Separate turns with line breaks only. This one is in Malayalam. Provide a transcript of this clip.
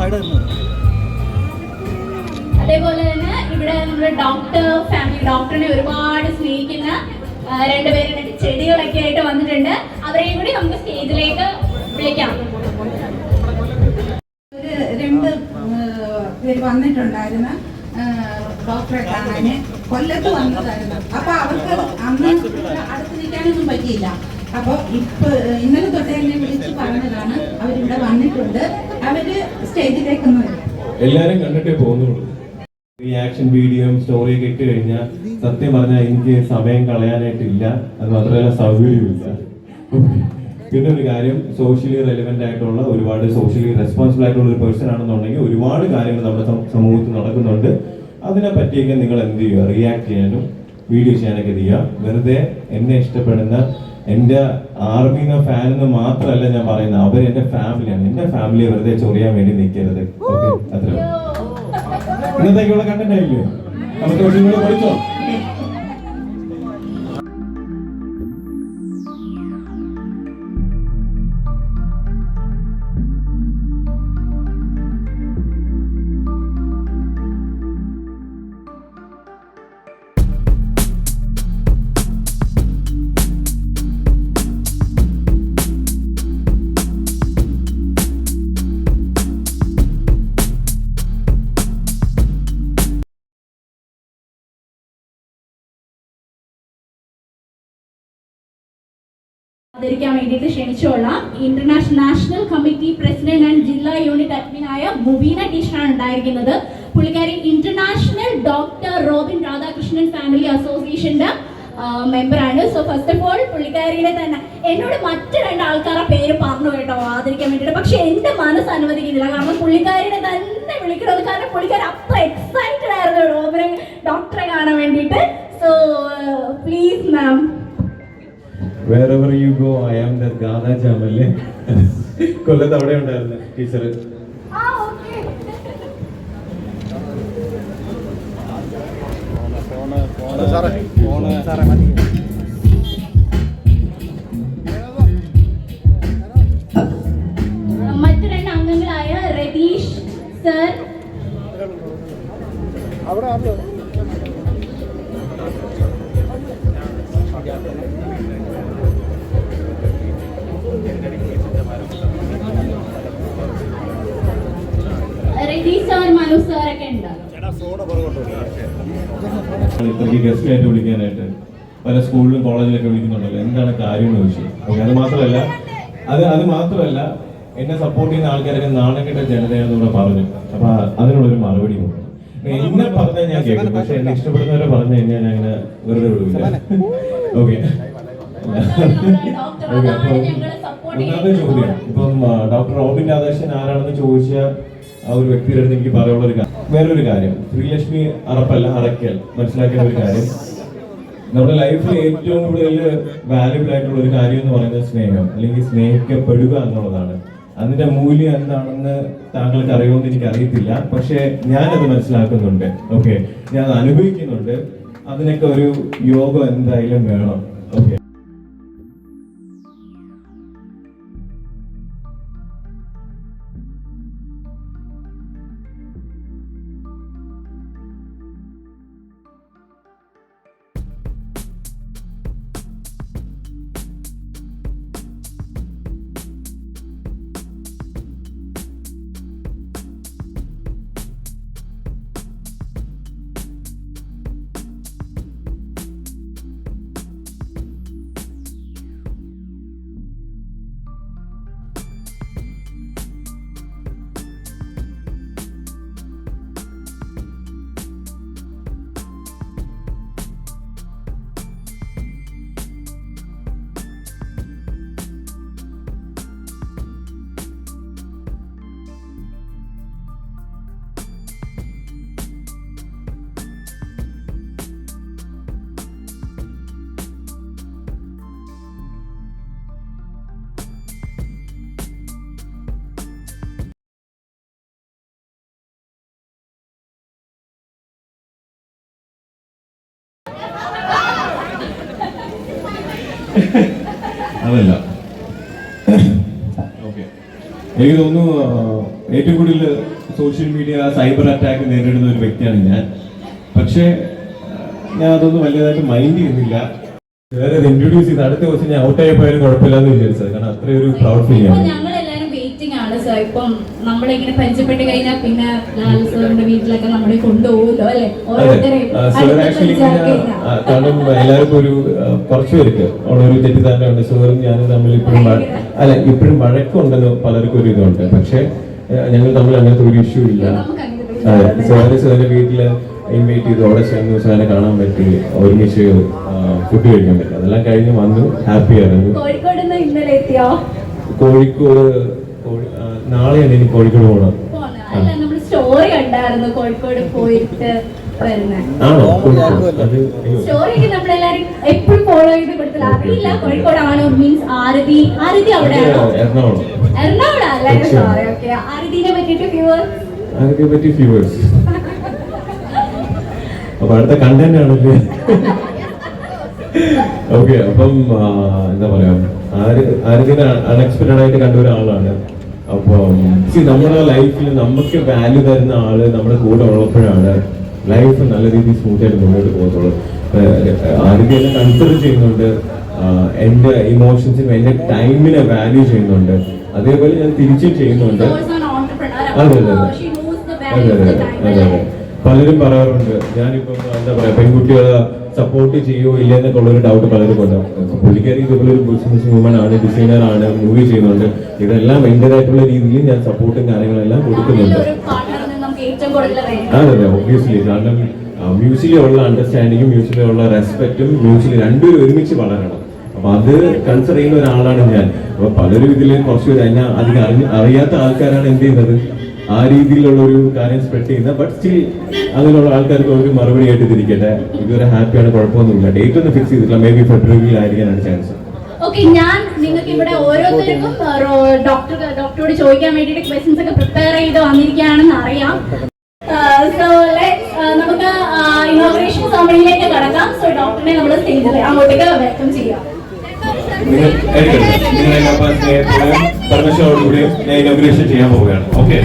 കേറുന്നുണ്ട്.
അതേപോലെ തന്നെ ഇവിടെ നമ്മുടെ ഫാമിലി ഡോക്ടറിനെ ഒരുപാട് സ്നേഹിക്കുന്ന രണ്ടുപേരും ചെടികളൊക്കെ ആയിട്ട് വന്നിട്ടുണ്ട്. അവരെയും കൂടി നമുക്ക് സ്റ്റേജിലേക്ക് വിളിക്കാം.
രണ്ട് പേര് വന്നിട്ടുണ്ടായിരുന്നു ഡോക്ടറെ കാണാന്. കൊല്ലത്ത് വന്നതായിരുന്നു. അപ്പൊ അവർക്ക് അന്ന് അടുത്ത് നിൽക്കാനൊന്നും പറ്റിയില്ല. അപ്പൊ ഇന്നലെ തൊട്ടേ എന്നെ വിളിച്ച് പറഞ്ഞതാണ് അവരിവിടെ വന്നിട്ടുണ്ട്. അവര് സ്റ്റേജിലേക്കൊന്നും വരും.
എല്ലാരും കണ്ടിട്ടേ പോകുന്നുള്ളൂ. റിയാക്ഷൻ വീഡിയോയും സ്റ്റോറിയൊക്കെ ഇട്ട് കഴിഞ്ഞാൽ സത്യം പറഞ്ഞാൽ എനിക്ക് സമയം കളയാനായിട്ടില്ല. അത് മാത്രമല്ല സൗകര്യമില്ല. പിന്നെ ഒരു കാര്യം, സോഷ്യലി റെലവെന്റ് ആയിട്ടുള്ള ഒരുപാട് സോഷ്യലി റെസ്പോൺസിബിൾ ആയിട്ടുള്ള ഒരു പേഴ്സൺ ആണെന്നുണ്ടെങ്കിൽ ഒരുപാട് കാര്യങ്ങൾ നമ്മുടെ സമൂഹത്തിൽ നടക്കുന്നുണ്ട്. അതിനെ പറ്റിയൊക്കെ നിങ്ങൾ എന്ത് ചെയ്യുക, റിയാക്ട് ചെയ്യാനും വീഡിയോ ചെയ്യാനൊക്കെ ചെയ്യുക. വെറുതെ എന്നെ ഇഷ്ടപ്പെടുന്ന എൻ്റെ ആർമിന്ന ഫാൻ എന്ന് മാത്രമല്ല ഞാൻ പറയുന്നത്, അവർ എൻ്റെ ഫാമിലിയാണ്. എൻ്റെ ഫാമിലിയെ വെറുതെ ചൊറിയാൻ വേണ്ടി നിൽക്കരുത്. ഓക്കെ, അത്ര ഇന്നത്തേക്കുള്ള കണ്ടന്റ് ആയില്ലേ? നമുക്ക് പഠിച്ചോ.
അവതരിക്കാൻ വേണ്ടിയിട്ട് ക്ഷണിച്ചോളാം. നാഷണൽ കമ്മിറ്റി പ്രസിഡന്റ് ആൻഡ് ജില്ലാ യൂണിറ്റ് അഡ്മിനായ മുബീന ടീച്ചറാണ് ഉണ്ടായിരിക്കുന്നത്. പുള്ളിക്കാരി international doctor Robin Radhakrishnan family അസോസിയേഷന്റെ മെമ്പറാണ്. സോ ഫസ്റ്റ് ഓഫ് ഓൾ പുള്ളിക്കാരിയുടെ തന്നെ എന്നോട് മറ്റു രണ്ട് ആൾക്കാരുടെ പേര് പറഞ്ഞു കേട്ടോ ആദരിക്കാൻ വേണ്ടിയിട്ട്. പക്ഷെ എന്റെ മനസ്സ് അനുവദിക്കുന്നില്ല. കാരണം പുള്ളിക്കാരിയുടെ തന്നെ വിളിക്കുന്നത്. കാരണം പുള്ളിക്കാരി അത്ര എക്സൈറ്റഡ് ആയിരുന്നു റോബിനെ ഡോക്ടറെ കാണാൻ വേണ്ടിയിട്ട്. So please ma'am.
Wherever you go, I am that Ghana jam അല്ലേ? കൊല്ലത്ത് അവിടെ ഉണ്ടായിരുന്നു ടീച്ചർ.
മറ്റു രണ്ട് അംഗങ്ങളായ രതീഷ് സർ, മനു സാറൊക്കെ ഉണ്ട്.
ഇത്രയ്ക്ക് ഗസ്റ്റ് ആയിട്ട് വിളിക്കാനായിട്ട് പല സ്കൂളിലും കോളേജിലൊക്കെ വിളിക്കുന്നുണ്ടല്ലോ, എന്താണ് കാര്യം എന്ന് ചോദിച്ചു. ഓക്കെ, അത് മാത്രമല്ല എന്നെ സപ്പോർട്ട് ചെയ്യുന്ന ആൾക്കാരൊക്കെ നാണക്കെട്ട ജനതയാണെന്ന് കൂടെ പറഞ്ഞു. അപ്പൊ അതിനുള്ളൊരു മറുപടി കൊടുക്കണം. എന്നെ പറഞ്ഞാൽ ഞാൻ കേൾക്കും, പക്ഷെ എന്നെ ഇഷ്ടപ്പെടുന്നവരെ പറഞ്ഞു കഴിഞ്ഞാൽ ഞാൻ അങ്ങനെ വെറുതെ വിടില്ല. ഓക്കെ, അപ്പൊ ഒന്നാമത്തെ ചോദ്യം, ഇപ്പം ഡോക്ടർ റോബിൻ രാധാകൃഷ്ണൻ ആരാണെന്ന് ചോദിച്ചാൽ ആ ഒരു വ്യക്തിയുടെ അടുത്ത് എനിക്ക് പറയാനുള്ള വേറൊരു കാര്യം, ശ്രീലക്ഷ്മി അറക്കൽ മനസ്സിലാക്കിയ ഒരു കാര്യം, നമ്മുടെ ലൈഫിൽ ഏറ്റവും കൂടുതൽ വാല്യുബിൾ ആയിട്ടുള്ള ഒരു കാര്യം എന്ന് പറയുന്നത് സ്നേഹം, അല്ലെങ്കിൽ സ്നേഹിക്കപ്പെടുക എന്നുള്ളതാണ്. അതിന്റെ മൂല്യം എന്താണെന്ന് താങ്കൾക്ക് അറിയുമെന്ന് എനിക്ക് അറിയത്തില്ല, പക്ഷെ ഞാനത് മനസ്സിലാക്കുന്നുണ്ട്. ഓക്കെ, ഞാൻ അനുഭവിക്കുന്നുണ്ട്. അതിനൊക്കെ ഒരു യോഗം എന്തായാലും വേണം. ഓക്കെ, അതല്ല. ഓക്കെ, എനിക്ക് തോന്നുന്നു ഏറ്റവും കൂടുതൽ സോഷ്യൽ മീഡിയ സൈബർ അറ്റാക്ക് നേരിടുന്ന ഒരു വ്യക്തിയാണ് ഞാൻ. പക്ഷേ ഞാൻ അതൊന്നും വലിയതായിട്ട് മൈൻഡ് ചെയ്യുന്നില്ല. വേറെ ഇൻട്രൊഡ്യൂസ് ചെയ്ത് അടുത്ത ദിവസം ഞാൻ ഔട്ടായി പോയാലും കുഴപ്പമില്ലാന്ന് വിചാരിച്ചത്. കാരണം അത്രയും ഒരു പ്രൗഡ് ഫീൽ ആണ്.
ഞങ്ങളെല്ലാരും വെയിറ്റിംഗ് ആണ് സർ. ഇപ്പം നമ്മളിങ്ങനെ പരിചയപ്പെട്ട് കഴിഞ്ഞാൽ പിന്നെ ലാൽ സാറിന്റെ വീട്ടിലൊക്കെ നമ്മളെ കൊണ്ടുപോകുമല്ലോ അല്ലെ?
കാരണം എല്ലാവർക്കും ഒരു കുറച്ചു പേർക്ക് ഉള്ളൊരു തെറ്റിദ്ധാരണ ഉണ്ട്. സാറും ഞാനും തമ്മിൽ ഇപ്പോഴും വഴക്കമുണ്ടെന്ന് പലർക്കും ഒരു ഇതുണ്ട്. പക്ഷെ ഞങ്ങൾ തമ്മിൽ അങ്ങനത്തെ ഒരു ഇഷ്യൂ ഇല്ല. അതെ, സാറിന്റെ വീട്ടില് ഇൻവൈറ്റ് ചെയ്ത് അവിടെ ചെന്ന് സാറിനെ കാണാൻ പറ്റി, ഒരുമിച്ച് ഫുഡ് കഴിക്കാൻ പറ്റി. അതെല്ലാം കഴിഞ്ഞ് വന്നു, ഹാപ്പി ആയിരുന്നു. കോഴിക്കോട് നാളെയാണ് എനിക്ക് കോഴിക്കോട് പോകണം.
സ്റ്റോറി ഉണ്ടായിരുന്നു കോഴിക്കോട് പോയിട്ട്
ആണോ?
സ്റ്റോറി നമ്മളെല്ലാരും എപ്പോഴും ഫോളോ ചെയ്ത് കൊടുത്തില്ല. അറിയില്ല കോഴിക്കോടാണോ മീൻസ് ആരതി അവിടെയാണോ?
എറണാകുളം.
എറണാകുളം അല്ലേ? സോറി. ഓക്കെ, ആരതിനെ പറ്റി
ഫ്യൂവേഴ്സ്. അപ്പൊ അടുത്ത കണ്ടന്റ് ആണല്ലേ? ഓക്കെ, അപ്പം എന്താ പറയാ, ആരതിനെ അൺഎക്സ്പെക്ടഡ് ആയിട്ട് കണ്ട ഒരാളാണ്. അപ്പം നമ്മുടെ ലൈഫിൽ നമുക്ക് വാല്യൂ തരുന്ന ആള് നമ്മുടെ കൂടെ ഉള്ളപ്പോഴാണ് ലൈഫ് നല്ല രീതിയിൽ സ്മൂത്ത് ആയിട്ട് മുന്നോട്ട് പോകത്തുള്ളൂ. ആരതിയെല്ലാം കൺസിഡർ ചെയ്യുന്നുണ്ട്, എന്റെ ഇമോഷൻസിനും എന്റെ ടൈമിനെ വാല്യൂ ചെയ്യുന്നുണ്ട്. അതേപോലെ ഞാൻ തിരിച്ചും ചെയ്യുന്നുണ്ട്. അതെ അതെ അതെ അതെ അതെ അതെ. പലരും പറയാറുണ്ട് ഞാനിപ്പോ എന്താ പറയാ പെൺകുട്ടികളെ സപ്പോർട്ട് ചെയ്യുമോ ഇല്ല എന്നൊക്കെ ഉള്ളൊരു ഡൗട്ട് പലരും ഉണ്ട്. പുള്ളിക്കാരി ഇതുപോലെ ഒരു ബിസിനസ് വുമൺ ആണ്, ഡിസൈനർ ആണ്, മൂവി ചെയ്യുന്നുണ്ട്. ഇതെല്ലാം എന്റേതായിട്ടുള്ള രീതിയിൽ ഞാൻ സപ്പോർട്ടും കാര്യങ്ങളെല്ലാം കൊടുക്കുന്നുണ്ട്. അതെ അതെ, ഒബ്വിയസ്ലി. കാരണം മ്യൂസിലി ഉള്ള അണ്ടർസ്റ്റാൻഡിങ്ങും മ്യൂസിലി ഉള്ള റെസ്പെക്റ്റും മ്യൂസിലി രണ്ടുപേരും ഒരുമിച്ച് വളരണം. അപ്പൊ അത് കൺസിഡർ ചെയ്യുന്ന ഒരാളാണ് ഞാൻ. അപ്പൊ പലരും ഇതിൽ കുറച്ച് എന്നെ അധികം അറിയാത്ത ആൾക്കാരാണ് എന്ത് ചെയ്യുന്നത്, ആ രീതിയിലുള്ള ഒരു കാര്യം സ്പ്രെഡ് ചെയ്യുന്നത്. ബട്ട് സ്റ്റിൽ അങ്ങനെയുള്ള ആൾക്കാർക്ക് ഒരു മറുപടി ആയിട്ട് തിരിക്കട്ടെ. ഇതുവരെ ഹാപ്പിയാണ്, കുഴപ്പമൊന്നുമില്ല. ഡേറ്റ് ഒന്നും ഫിക്സ് ചെയ്തിട്ടില്ല. മേ ബി ഫെബ്രുവരിയിൽ ആയിരിക്കാനാണ് ചാൻസ്.
ഓക്കെ, ഞാൻ നിങ്ങൾക്ക് ഇവിടെ ഓരോരുത്തർക്കും ഡോക്ടറോട് ചോദിക്കാൻ വേണ്ടിയിട്ട് ക്വസ്റ്റ്യൻസ് ഒക്കെ പ്രിപ്പയർ ചെയ്ത് വന്നിരിക്കുകയാണെന്ന് അറിയാം. സോ നമുക്ക് ഇനോഗ്രേഷൻ സെറമണിയിലേക്ക് കടക്കാം. സോ ഡോക്ടറിനെ നമ്മൾ സ്റ്റേജിൽ അങ്ങോട്ടേക്ക് വെൽക്കം ചെയ്യാം.
പെർമിഷനോടുകൂടി ഞാൻ ഇനോഗ്രേഷൻ ചെയ്യാൻ പോവുകയാണ്. ഓക്കെ.